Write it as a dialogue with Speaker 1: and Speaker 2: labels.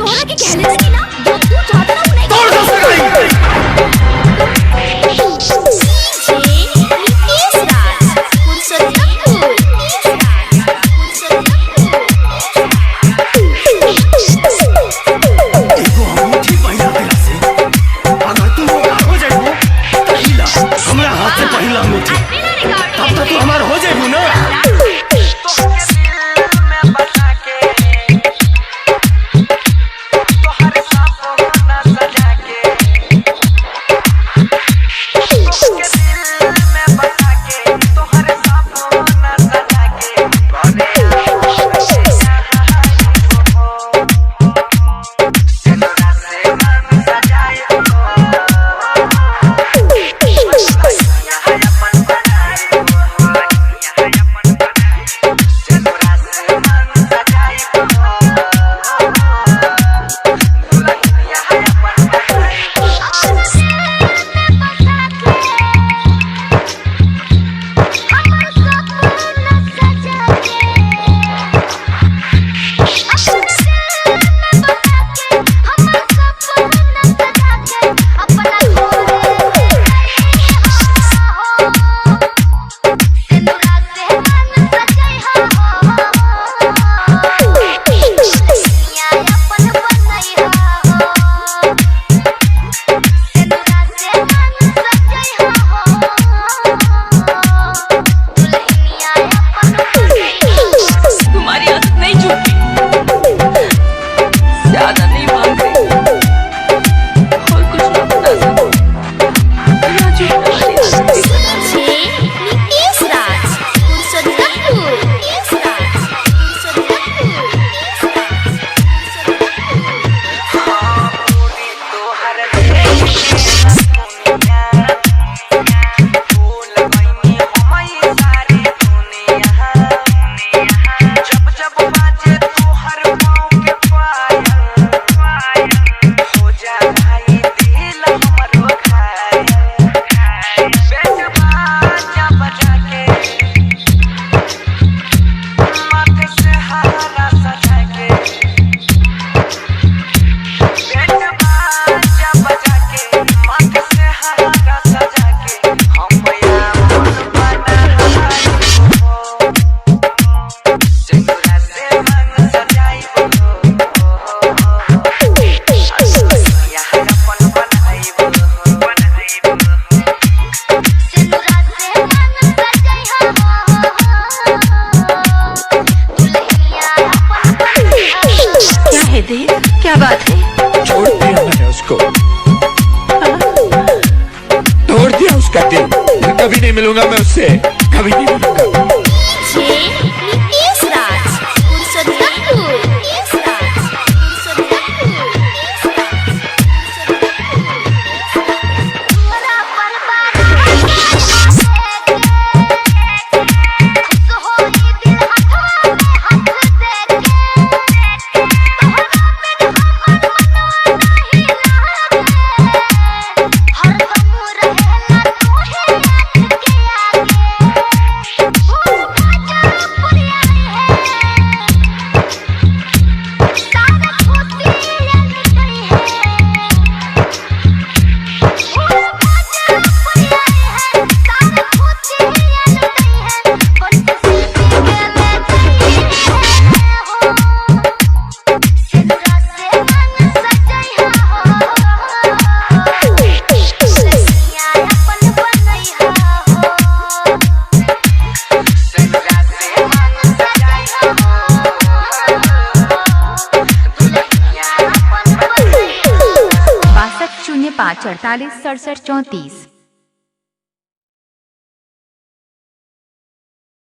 Speaker 1: तोहरा के कहले रही ना जो तू चाहता ना नहीं
Speaker 2: तोड़ दो सगाई हमरा हाथ से पहिला मुट्ठी तब तक तू हमार हो जाएबू ना।
Speaker 1: क्या बात है?
Speaker 3: छोड़ दिया मैंने उसको, तोड़ दिया उसका दिल। कभी नहीं मिलूंगा मैं उससे, कभी नहीं मिलूंगा।
Speaker 4: पाँच 48 67 34।